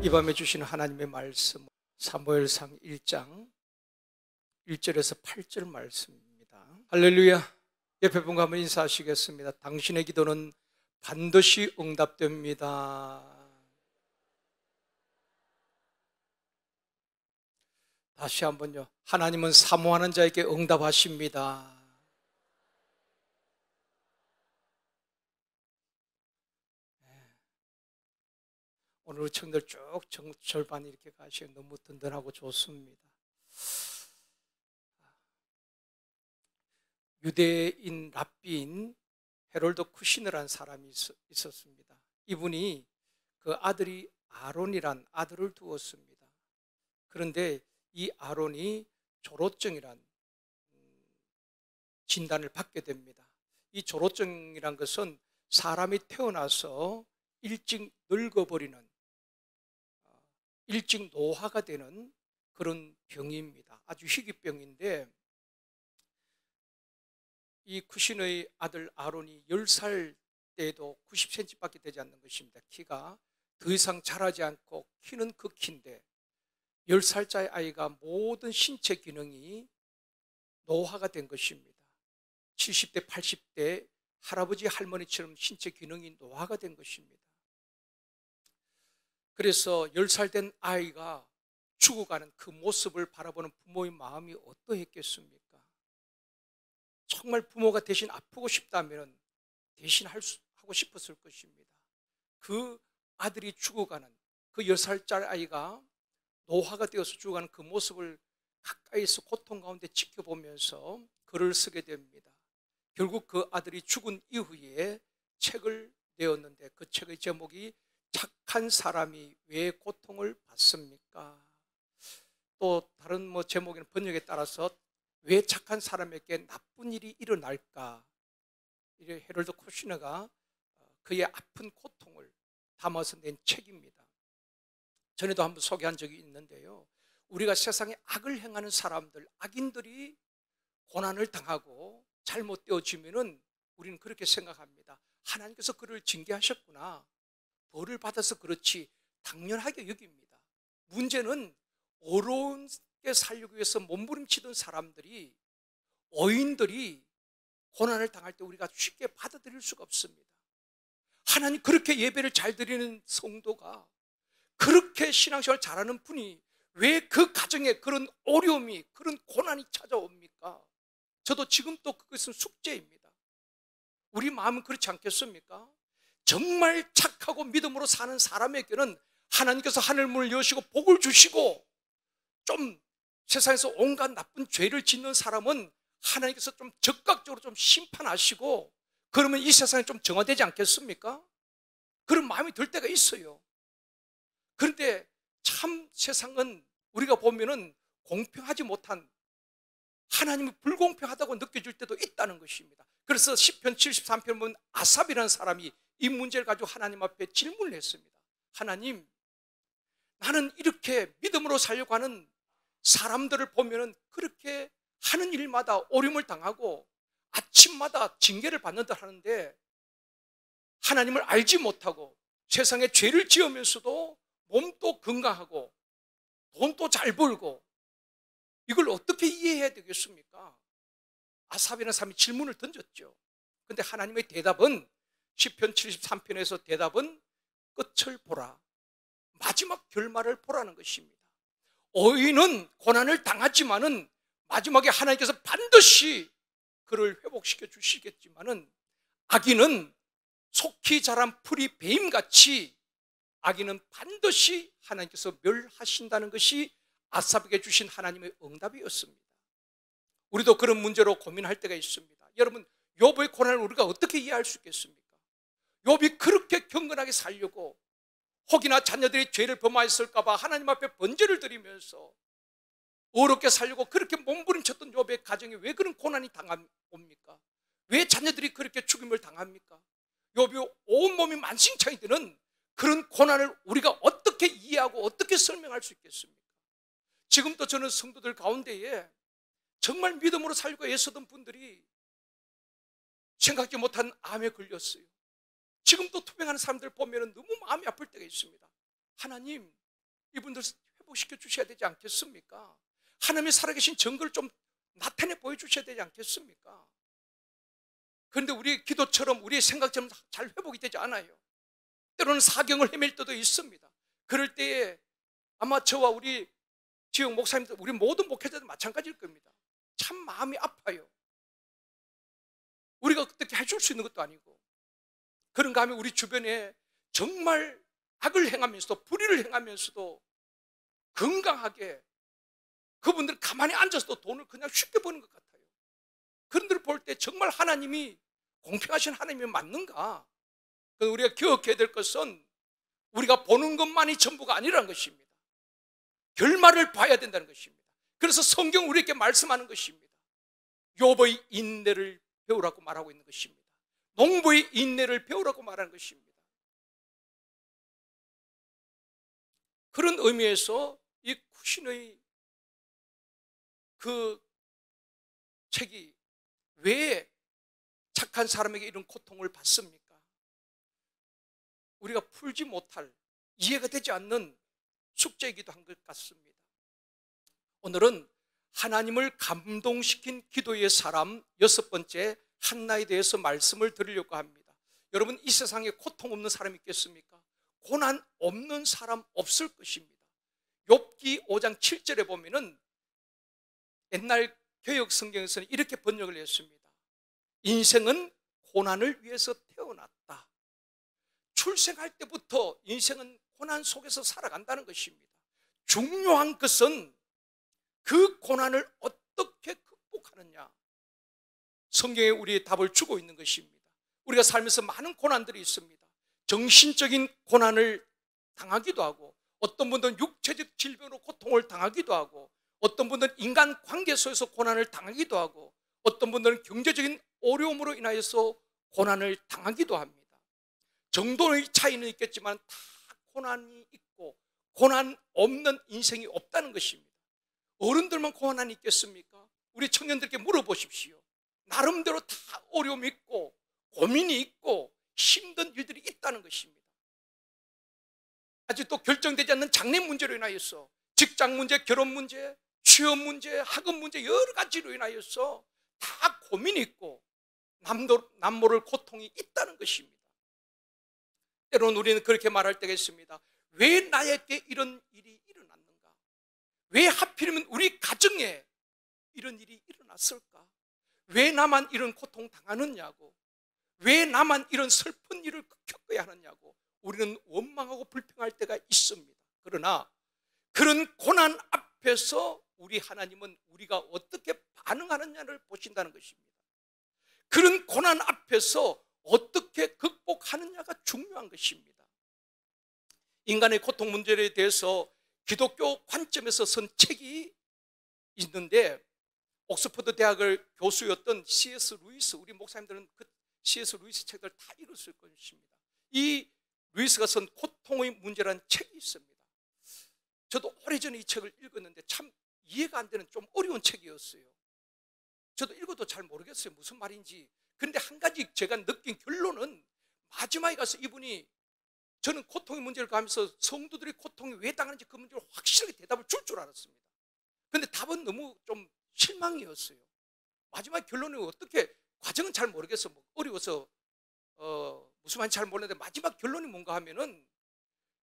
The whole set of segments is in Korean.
이 밤에 주신 하나님의 말씀 사무엘상 1장 1절에서 8절 말씀입니다. 할렐루야. 옆에 분과 한번 인사하시겠습니다. 당신의 기도는 반드시 응답됩니다. 다시 한번요. 하나님은 사모하는 자에게 응답하십니다. 오늘 청들 쭉 절반 이렇게 가시면 너무 든든하고 좋습니다. 유대인 랍비인 헤롤드 쿠시너라는 사람이 있었습니다. 이분이 그 아들이 아론이란 아들을 두었습니다. 그런데 이 아론이 조로증이란 진단을 받게 됩니다. 이 조로증이란 것은 사람이 태어나서 일찍 늙어버리는, 일찍 노화가 되는 그런 병입니다. 아주 희귀병인데, 이 쿠신의 아들 아론이 10살 때에도 90cm밖에 되지 않는 것입니다. 키가 더 이상 자라지 않고 키는 극히인데 10살짜리 아이가 모든 신체 기능이 노화가 된 것입니다. 70대 80대 할아버지 할머니처럼 신체 기능이 노화가 된 것입니다. 그래서 10살 된 아이가 죽어가는 그 모습을 바라보는 부모의 마음이 어떠했겠습니까? 정말 부모가 대신 아프고 싶다면 대신 하고 싶었을 것입니다. 그 아들이 죽어가는, 그 10살짜리 아이가 노화가 되어서 죽어가는 그 모습을 가까이서 고통 가운데 지켜보면서 글을 쓰게 됩니다. 결국 그 아들이 죽은 이후에 책을 내었는데 그 책의 제목이 착한 사람이 왜 고통을 받습니까? 또 다른 제목에는 번역에 따라서 왜 착한 사람에게 나쁜 일이 일어날까? 헤럴드 쿠시너가 그의 아픈 고통을 담아서 낸 책입니다. 전에도 한번 소개한 적이 있는데요. 우리가 세상에 악을 행하는 사람들, 악인들이 고난을 당하고 잘못되어지면은 우리는 그렇게 생각합니다. 하나님께서 그를 징계하셨구나. 벌을 받아서 그렇지 당연하게 여깁니다. 문제는 어려운게 살려고 위해서 몸부림치던 사람들이, 어인들이 고난을 당할 때 우리가 쉽게 받아들일 수가 없습니다. 하나님 그렇게 예배를 잘 드리는 성도가, 그렇게 신앙생활 잘하는 분이 왜 그 가정에 그런 어려움이, 그런 고난이 찾아옵니까? 저도 지금 또 그것은 숙제입니다. 우리 마음은 그렇지 않겠습니까? 정말 착하고 믿음으로 사는 사람에게는 하나님께서 하늘문을 여시고 복을 주시고, 좀 세상에서 온갖 나쁜 죄를 짓는 사람은 하나님께서 좀 적극적으로 좀 심판하시고, 그러면 이 세상이 좀 정화되지 않겠습니까? 그런 마음이 들 때가 있어요. 그런데 참 세상은 우리가 보면은 공평하지 못한, 하나님이 불공평하다고 느껴질 때도 있다는 것입니다. 그래서 시편 73편 보면 아삽이라는 사람이 이 문제를 가지고 하나님 앞에 질문을 했습니다. 하나님, 나는 이렇게 믿음으로 살려고 하는 사람들을 보면은 그렇게 하는 일마다 어려움을 당하고 아침마다 징계를 받는다 하는데, 하나님을 알지 못하고 세상에 죄를 지으면서도 몸도 건강하고 돈도 잘 벌고, 이걸 어떻게 이해해야 되겠습니까? 아삽이라는 사람이 질문을 던졌죠. 그런데 하나님의 대답은, 시편 73편에서 대답은 끝을 보라, 마지막 결말을 보라는 것입니다. 어인은 고난을 당하지만은 마지막에 하나님께서 반드시 그를 회복시켜 주시겠지만은, 악인은 속히 자란 풀이 배임같이 악인은 반드시 하나님께서 멸하신다는 것이 아삽에게 주신 하나님의 응답이었습니다. 우리도 그런 문제로 고민할 때가 있습니다. 여러분, 욥의 고난을 우리가 어떻게 이해할 수 있겠습니까? 욥이 그렇게 경건하게 살려고, 혹이나 자녀들이 죄를 범하였을까 봐 하나님 앞에 번제를 드리면서 어렵게 살려고 그렇게 몸부림쳤던 욥의 가정에 왜 그런 고난이 당합니까? 왜 자녀들이 그렇게 죽임을 당합니까? 욥이 온몸이 만신창이 되는 그런 고난을 우리가 어떻게 이해하고 어떻게 설명할 수 있겠습니까? 지금도 저는 성도들 가운데에 정말 믿음으로 살고 애쓰던 분들이 생각지 못한 암에 걸렸어요. 지금도 투병하는 사람들 보면 너무 마음이 아플 때가 있습니다. 하나님, 이분들 회복시켜 주셔야 되지 않겠습니까? 하나님의 살아계신 증거를 좀 나타내 보여주셔야 되지 않겠습니까? 그런데 우리의 기도처럼 우리의 생각처럼 잘 회복이 되지 않아요. 때로는 사경을 헤맬 때도 있습니다. 그럴 때에 아마 저와 우리 지역 목사님들, 우리 모든 목회자도 마찬가지일 겁니다. 참 마음이 아파요. 우리가 어떻게 해줄 수 있는 것도 아니고. 그런가 하면 우리 주변에 정말 악을 행하면서도 불의를 행하면서도 건강하게 그분들 가만히 앉아서도 돈을 그냥 쉽게 버는 것 같아요. 그런 데를 볼 때 정말 하나님이 공평하신 하나님이 맞는가? 우리가 기억해야 될 것은 우리가 보는 것만이 전부가 아니라는 것입니다. 결말을 봐야 된다는 것입니다. 그래서 성경 우리에게 말씀하는 것입니다. 욥의 인내를 배우라고 말하고 있는 것입니다. 농부의 인내를 배우라고 말하는 것입니다. 그런 의미에서 이 쿠신의 그 책이 왜 착한 사람에게 이런 고통을 받습니까? 우리가 풀지 못할, 이해가 되지 않는 숙제이기도 한 것 같습니다. 오늘은 하나님을 감동시킨 기도의 사람 6번째 한나에 대해서 말씀을 드리려고 합니다. 여러분, 이 세상에 고통 없는 사람이 있겠습니까? 고난 없는 사람 없을 것입니다. 욥기 5장 7절에 보면은 옛날 개역 성경에서는 이렇게 번역을 했습니다. 인생은 고난을 위해서 태어났다. 출생할 때부터 인생은 고난 속에서 살아간다는 것입니다. 중요한 것은 그 고난을 어떻게 극복하느냐. 성경에 우리의 답을 주고 있는 것입니다. 우리가 살면서 많은 고난들이 있습니다. 정신적인 고난을 당하기도 하고, 어떤 분들은 육체적 질병으로 고통을 당하기도 하고, 어떤 분들은 인간 관계 속에서 고난을 당하기도 하고, 어떤 분들은 경제적인 어려움으로 인하여서 고난을 당하기도 합니다. 정도의 차이는 있겠지만 다 고난이 있고 고난 없는 인생이 없다는 것입니다. 어른들만 고난이 있겠습니까? 우리 청년들께 물어보십시오. 나름대로 다 어려움이 있고 고민이 있고 힘든 일들이 있다는 것입니다. 아직도 결정되지 않는 장래 문제로 인하여서, 직장 문제, 결혼 문제, 취업 문제, 학업 문제, 여러 가지로 인하여서 다 고민이 있고 남모를 고통이 있다는 것입니다. 때로는 우리는 그렇게 말할 때가 있습니다. 왜 나에게 이런 일이 일어났는가? 왜 하필이면 우리 가정에 이런 일이 일어났을까? 왜 나만 이런 고통 당하느냐고, 왜 나만 이런 슬픈 일을 겪어야 하느냐고 우리는 원망하고 불평할 때가 있습니다. 그러나 그런 고난 앞에서 우리 하나님은 우리가 어떻게 반응하느냐를 보신다는 것입니다. 그런 고난 앞에서 어떻게 극복하느냐가 중요한 것입니다. 인간의 고통 문제에 대해서 기독교 관점에서 쓴 책이 있는데, 옥스퍼드 대학을 교수였던 C.S. 루이스, 우리 목사님들은 그 C.S. 루이스 책을 다 읽었을 것입니다. 이 루이스가 쓴 고통의 문제라는 책이 있습니다. 저도 오래전에 이 책을 읽었는데 참 이해가 안 되는 좀 어려운 책이었어요. 저도 읽어도 잘 모르겠어요, 무슨 말인지. 그런데 한 가지 제가 느낀 결론은, 마지막에 가서 이분이, 저는 고통의 문제를 가면서 성도들이 고통이 왜 당하는지 그 문제를 확실하게 대답을 줄 알았습니다. 그런데 답은 너무 좀 실망이었어요. 마지막 결론은 어떻게, 과정은 잘 모르겠어, 뭐 어려워서 무슨 말인지 잘 모르는데, 마지막 결론이 뭔가 하면은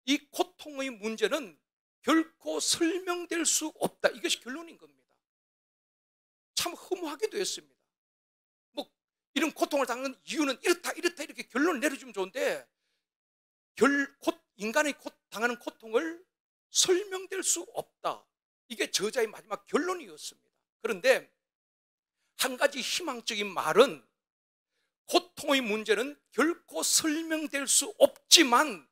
이 고통의 문제는 결코 설명될 수 없다, 이것이 결론인 겁니다. 참 허무하기도 했습니다. 뭐 이런 고통을 당하는 이유는 이렇다 이렇게 결론을 내려주면 좋은데, 인간이 당하는 고통을 설명될 수 없다, 이게 저자의 마지막 결론이었습니다. 그런데 한 가지 희망적인 말은, 고통의 문제는 결코 설명될 수 없지만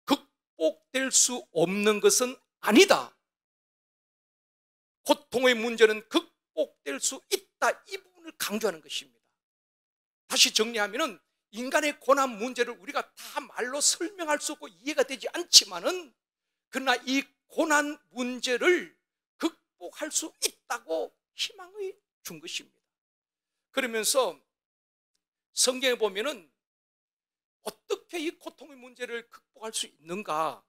극복될 수 없는 것은 아니다. 고통의 문제는 극복될 수 있다, 이 부분을 강조하는 것입니다. 다시 정리하면은, 인간의 고난 문제를 우리가 다 말로 설명할 수 없고 이해가 되지 않지만은, 그러나 이 고난 문제를 극복할 수 있다고 희망을 준 것입니다. 그러면서 성경에 보면은 어떻게 이 고통의 문제를 극복할 수 있는가,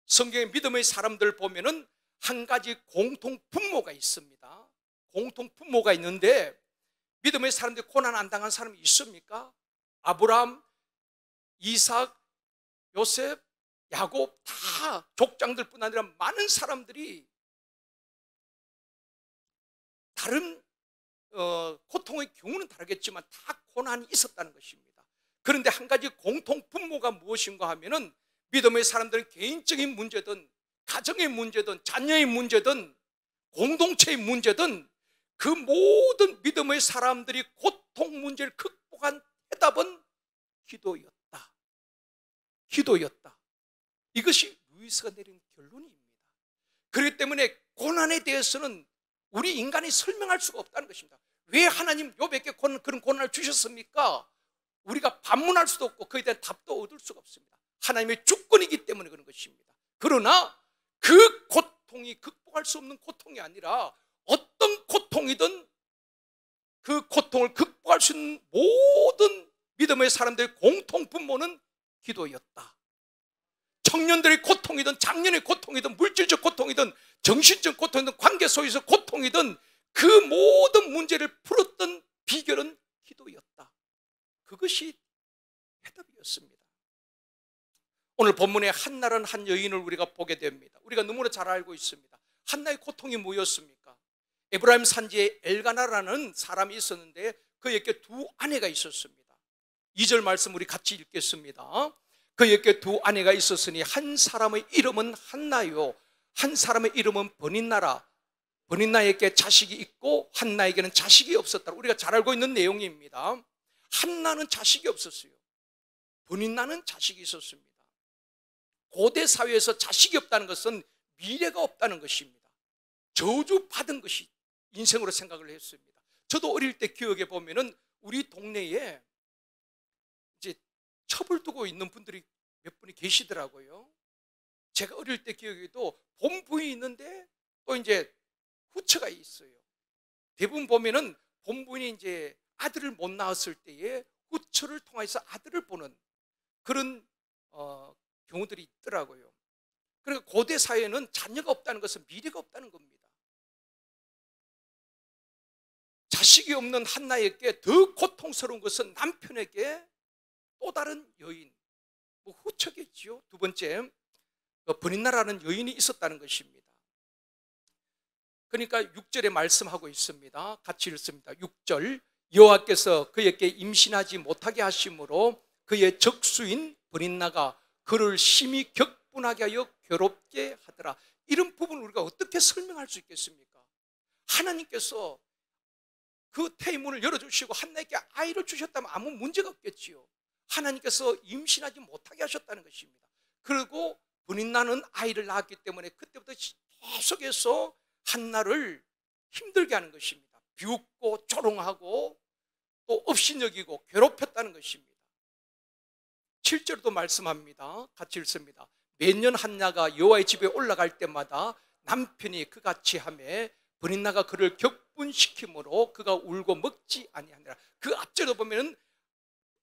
성경의 믿음의 사람들 보면은 한 가지 공통 분모가 있습니다. 공통 분모가 있는데 믿음의 사람들이 고난 안 당한 사람이 있습니까? 아브라함, 이삭, 요셉, 야곱 다 족장들뿐 아니라 많은 사람들이 다른 고통의 경우는 다르겠지만 다 고난이 있었다는 것입니다. 그런데 한 가지 공통 분모가 무엇인가 하면은 믿음의 사람들은 개인적인 문제든 가정의 문제든 자녀의 문제든 공동체의 문제든 그 모든 믿음의 사람들이 고통 문제를 극복한 해답은 기도였다. 기도였다. 이것이 루이스가 내린 결론입니다. 그렇기 때문에 고난에 대해서는 우리 인간이 설명할 수가 없다는 것입니다. 왜 하나님 욥에게 그런 고난을 주셨습니까? 우리가 반문할 수도 없고 그에 대한 답도 얻을 수가 없습니다. 하나님의 주권이기 때문에 그런 것입니다. 그러나 그 고통이 극복할 수 없는 고통이 아니라 어떤 고통이든 그 고통을 극복할 수 있는 모든 믿음의 사람들의 공통 분모는 기도였다. 청년들의 고통이든 장년의 고통이든 물질적 고통이든 정신적 고통이든 관계 속에서 고통이든 그 모든 문제를 풀었던 비결은 기도였다. 그것이 해답이었습니다. 오늘 본문에 한나라는 한 여인을 우리가 보게 됩니다. 우리가 너무나 잘 알고 있습니다. 한나의 고통이 뭐였습니까? 에브라임 산지에 엘가나라는 사람이 있었는데 그에게 두 아내가 있었습니다. 2절 말씀 우리 같이 읽겠습니다. 그에게 두 아내가 있었으니 한 사람의 이름은 한나요 한 사람의 이름은 버닌나라. 버닌나에게 자식이 있고 한나에게는 자식이 없었다. 우리가 잘 알고 있는 내용입니다. 한나는 자식이 없었어요. 버닌나는 자식이 있었습니다. 고대 사회에서 자식이 없다는 것은 미래가 없다는 것입니다. 저주받은 것이 인생으로 생각을 했습니다. 저도 어릴 때 기억해 보면은 우리 동네에 이제 첩을 두고 있는 분들이 몇 분이 계시더라고요. 제가 어릴 때 기억에도 본부인이 있는데 또 이제 후처가 있어요. 대부분 보면은 본부인이 이제 아들을 못 낳았을 때에 후처를 통해서 아들을 보는 그런 경우들이 있더라고요. 그러니까 고대 사회에는 자녀가 없다는 것은 미래가 없다는 겁니다. 자식이 없는 한나에게 더 고통스러운 것은 남편에게 또 다른 여인, 후처겠지요. 두 번째, 버닌나라는 여인이 있었다는 것입니다. 그러니까 6절에 말씀하고 있습니다. 같이 읽습니다. 6절, 여호와께서 그에게 임신하지 못하게 하심으로 그의 적수인 버닌나가 그를 심히 격분하게 하여 괴롭게 하더라. 이런 부분을 우리가 어떻게 설명할 수 있겠습니까? 하나님께서 그 태의문을 열어주시고 한나에게 아이를 주셨다면 아무 문제가 없겠지요. 하나님께서 임신하지 못하게 하셨다는 것입니다. 그리고 버닌나는 아이를 낳았기 때문에 그때부터 계속해서 한나를 힘들게 하는 것입니다. 비웃고 조롱하고 또 업신여기고 괴롭혔다는 것입니다. 7절도 말씀합니다. 같이 읽습니다. 매년 한나가 여호와의 집에 올라갈 때마다 남편이 그같이 하매 버닌나가 그를 격분시키므로 그가 울고 먹지 아니하니라. 그 앞절도 보면은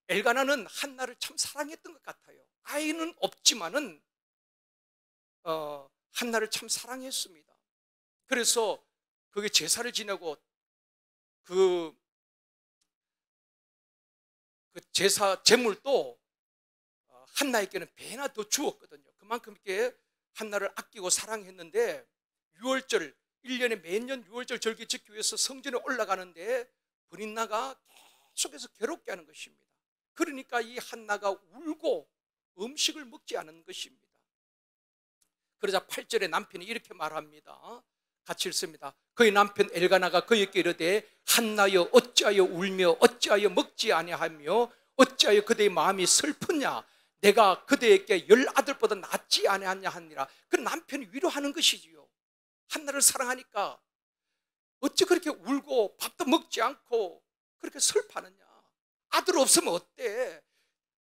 엘가나는 한나를 참 사랑했던 것 같아요. 아이는 없지만은 한나를 참 사랑했습니다. 그래서 그게 제사를 지내고 그 제사 제물도 한나에게는 배나 더 주었거든요. 그만큼 이렇게 한나를 아끼고 사랑했는데 6월절 1년에 매년 6월절 절기 지키기 위해서 성전에 올라가는데 버닌나가 계속해서 괴롭게 하는 것입니다. 그러니까 이 한나가 울고 음식을 먹지 않은 것입니다. 그러자 8절에 남편이 이렇게 말합니다. 같이 읽습니다. 그의 남편 엘가나가 그에게 이르되 한나여 어찌하여 울며 어찌하여 먹지 아니하며 어찌하여 그대의 마음이 슬프냐 내가 그대에게 10아들보다 낫지 아니하냐 하니라. 그 남편이 위로하는 것이지요. 한나를 사랑하니까 어찌 그렇게 울고 밥도 먹지 않고 그렇게 슬퍼하느냐. 아들 없으면 어때?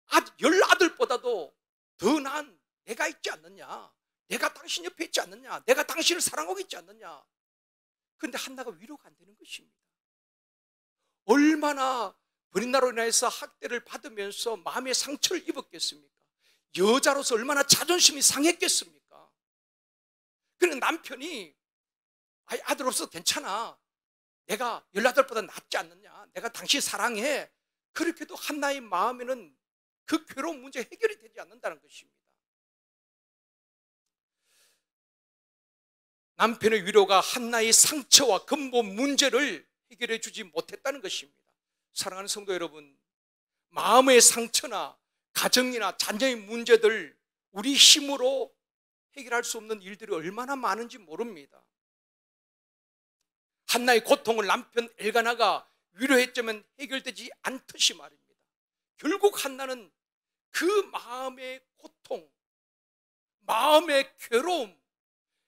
10아들보다도 더 나은 내가 있지 않느냐. 내가 당신 옆에 있지 않느냐. 내가 당신을 사랑하고 있지 않느냐. 그런데 한나가 위로가 안 되는 것입니다. 얼마나 버닌나로 인해서 학대를 받으면서 마음의 상처를 입었겠습니까? 여자로서 얼마나 자존심이 상했겠습니까? 그런 남편이 아들 없어도 괜찮아, 내가 18보다 낫지 않느냐, 내가 당신 사랑해, 그렇게도 한나의 마음에는 그 괴로운 문제 해결이 되지 않는다는 것입니다. 남편의 위로가 한나의 상처와 근본 문제를 해결해 주지 못했다는 것입니다. 사랑하는 성도 여러분, 마음의 상처나 가정이나 자녀의 문제들 우리 힘으로 해결할 수 없는 일들이 얼마나 많은지 모릅니다. 한나의 고통을 남편 엘가나가 위로했지만 해결되지 않듯이 말입니다. 결국 한나는 그 마음의 고통, 마음의 괴로움,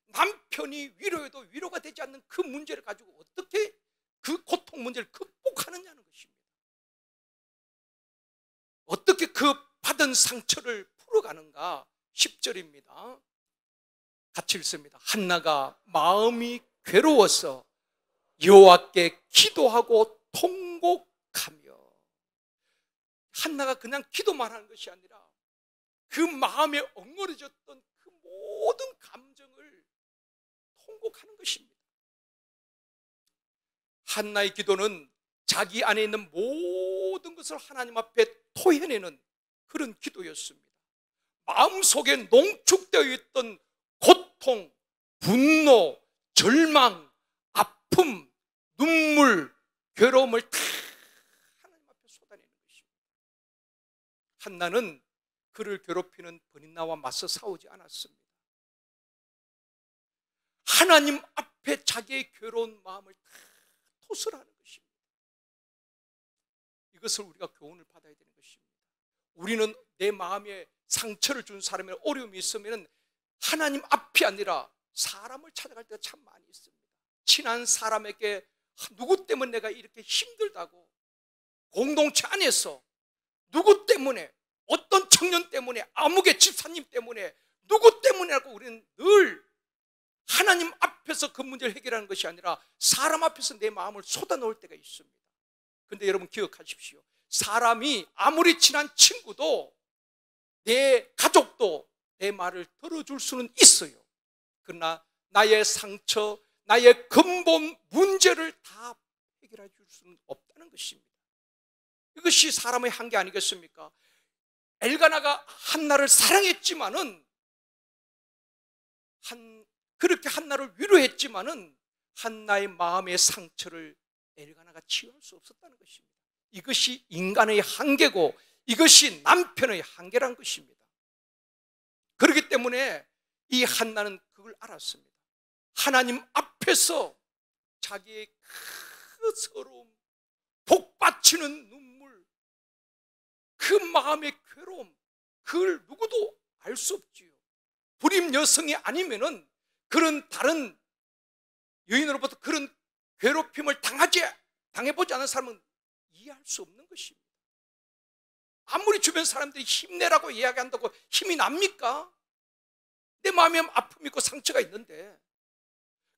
남편이 위로해도 위로가 되지 않는 그 문제를 가지고 어떻게 그 고통 문제를 극복하느냐는 것입니다. 어떻게 그 받은 상처를 풀어가는가? 10절입니다. 같이 읽습니다. 한나가 마음이 괴로워서 여호와께 기도하고 통곡하며, 한나가 그냥 기도만 하는 것이 아니라 그 마음에 엉거려졌던 그 모든 감정을 통곡하는 것입니다. 한나의 기도는 자기 안에 있는 모든 것을 하나님 앞에 토해내는 그런 기도였습니다. 마음속에 농축되어 있던 고통, 분노, 절망, 아픔, 눈물, 괴로움을 다 하나님 앞에 쏟아내는 것입니다. 한나는 그를 괴롭히는 버니나와 맞서 싸우지 않았습니다. 하나님 앞에 자기의 괴로운 마음을 다 토설하는 것입니다. 이것을 우리가 교훈을 받아야 되는 것입니다. 우리는 내 마음에 상처를 준 사람의 어려움이 있으면 하나님 앞이 아니라 사람을 찾아갈 때가 참 많이 있습니다. 친한 사람에게 누구 때문에 내가 이렇게 힘들다고, 공동체 안에서 누구 때문에, 어떤 청년 때문에, 아무개 집사님 때문에, 누구 때문에라고 우리는 늘 하나님 앞에서 그 문제를 해결하는 것이 아니라 사람 앞에서 내 마음을 쏟아놓을 때가 있습니다. 그런데 여러분 기억하십시오. 사람이 아무리 친한 친구도, 내 가족도 내 말을 들어줄 수는 있어요. 그러나 나의 상처, 나의 근본 문제를 다 해결해 줄 수는 없다는 것입니다. 이것이 사람의 한계 아니겠습니까? 엘가나가 한나를 사랑했지만은, 그렇게 한나를 위로했지만은 한나의 마음의 상처를 엘가나가 치유할 수 없었다는 것입니다. 이것이 인간의 한계고 이것이 남편의 한계란 것입니다. 그렇기 때문에 이 한나는 그걸 알았습니다. 하나님 앞에서 자기의 그 서러움, 복받치는 눈물, 그 마음의 괴로움, 그걸 누구도 알 수 없지요. 불임 여성이 아니면은 그런 다른 여인으로부터 그런 괴롭힘을 당해보지 않은 사람은 이해할 수 없는 것입니다. 아무리 주변 사람들이 힘내라고 이야기한다고 힘이 납니까? 내 마음에 아픔이 있고 상처가 있는데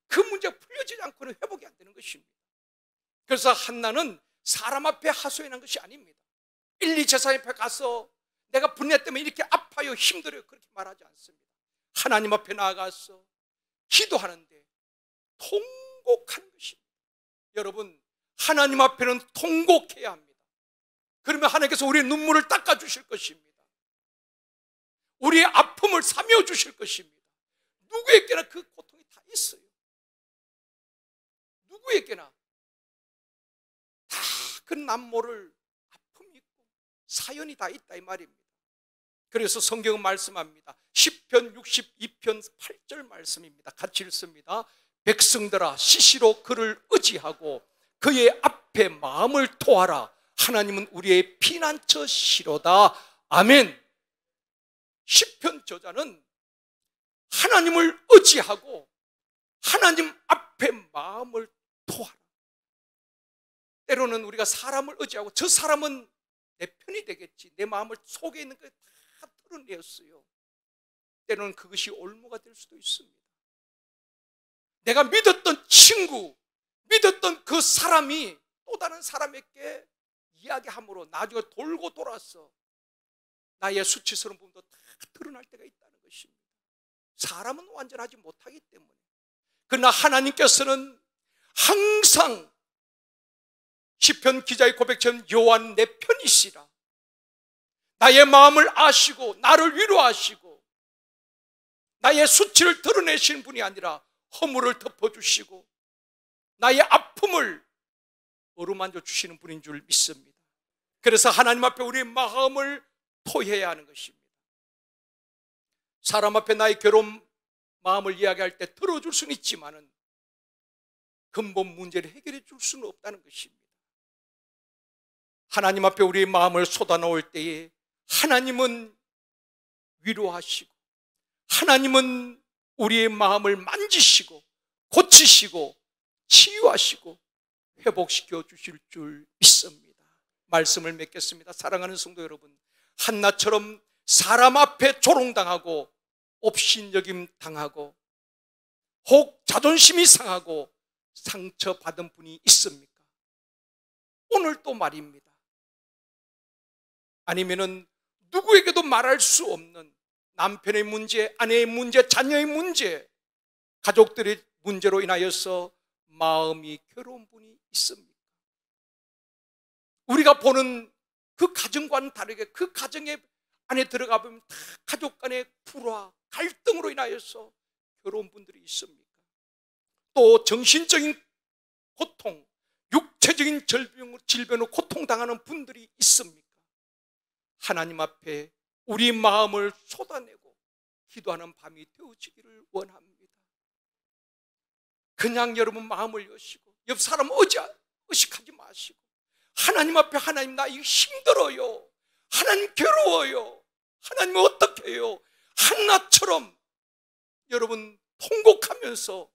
그 문제가 풀려지지 않고는 회복이 안 되는 것입니다. 그래서 한나는 사람 앞에 하소연한 것이 아닙니다. 1, 2 제사장 앞에 가서 내가 분야 때문에 이렇게 아파요, 힘들어요, 그렇게 말하지 않습니다. 하나님 앞에 나아가서 기도하는데 통곡하는 것입니다. 여러분, 하나님 앞에는 통곡해야 합니다. 그러면 하나님께서 우리의 눈물을 닦아주실 것입니다. 우리의 아픔을 사며 주실 것입니다. 누구에게나 그 고통이 다 있어요. 누구에게나 다 그 남모를 아픔이 있고 사연이 다 있다 이 말입니다. 그래서 성경은 말씀합니다. 시편 62편 8절 말씀입니다. 같이 읽습니다. 백성들아 시시로 그를 의지하고 그의 앞에 마음을 토하라. 하나님은 우리의 피난처시로다. 아멘. 시편 저자는 하나님을 의지하고 하나님 앞에 마음을 토하라. 때로는 우리가 사람을 의지하고 저 사람은 내 편이 되겠지, 내 마음을 속에 있는 걸 다 털어내었어요. 때로는 그것이 올무가 될 수도 있습니다. 내가 믿었던 친구, 믿었던 그 사람이 또 다른 사람에게 이야기함으로 나중에 돌고 돌아서 나의 수치스러운 부분도 다 드러날 때가 있다는 것입니다. 사람은 완전하지 못하기 때문에. 그러나 하나님께서는 항상 시편 기자의 고백처럼 여호와 내 편이시라. 나의 마음을 아시고 나를 위로하시고 나의 수치를 드러내시는 분이 아니라 허물을 덮어주시고 나의 아픔을 어루만져 주시는 분인 줄 믿습니다. 그래서 하나님 앞에 우리의 마음을 토해야 하는 것입니다. 사람 앞에 나의 괴로운 마음을 이야기할 때 들어줄 수는 있지만은 근본 문제를 해결해 줄 수는 없다는 것입니다. 하나님 앞에 우리의 마음을 쏟아놓을 때에 하나님은 위로하시고 하나님은 우리의 마음을 만지시고 고치시고 치유하시고 회복시켜 주실 줄 믿습니다. 말씀을 맺겠습니다. 사랑하는 성도 여러분, 한나처럼 사람 앞에 조롱당하고 업신여김 당하고 혹 자존심이 상하고 상처받은 분이 있습니까? 오늘 또 말입니다. 아니면은 누구에게도 말할 수 없는 남편의 문제, 아내의 문제, 자녀의 문제, 가족들의 문제로 인하여서 마음이 괴로운 분이 있습니까? 우리가 보는 그 가정과는 다르게 그 가정에 안에 들어가 보면 다 가족 간의 불화, 갈등으로 인하여서 괴로운 분들이 있습니까? 또 정신적인 고통, 육체적인 질병으로 고통당하는 분들이 있습니까? 하나님 앞에 우리 마음을 쏟아내고 기도하는 밤이 되어지기를 원합니다. 그냥 여러분 마음을 여시고 옆 사람 의식하지 마시고 하나님 앞에 하나님 나 이거 힘들어요. 하나님 괴로워요. 하나님 어떻게 해요? 한나처럼 여러분 통곡하면서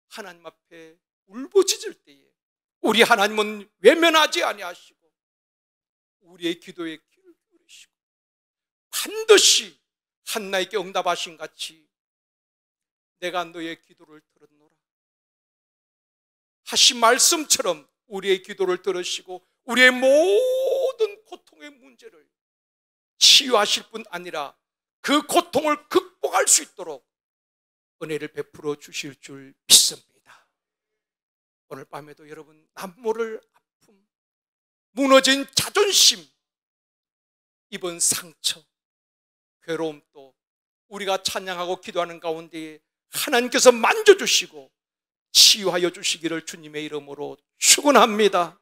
하나님 앞에 울부짖을 때에 우리 하나님은 외면하지 아니하시고 우리의 기도에 귀를 기울이시고 반드시 한나에게 응답하신 같이 내가 너의 기도를 들었노라 하신 말씀처럼 우리의 기도를 들으시고 우리의 모든 고통의 문제를 치유하실 뿐 아니라 그 고통을 극복할 수 있도록 은혜를 베풀어 주실 줄 믿습니다. 오늘 밤에도 여러분 남모를 아픔, 무너진 자존심, 입은 상처, 괴로움도 우리가 찬양하고 기도하는 가운데에 하나님께서 만져주시고 치유하여 주시기를 주님의 이름으로 축원합니다.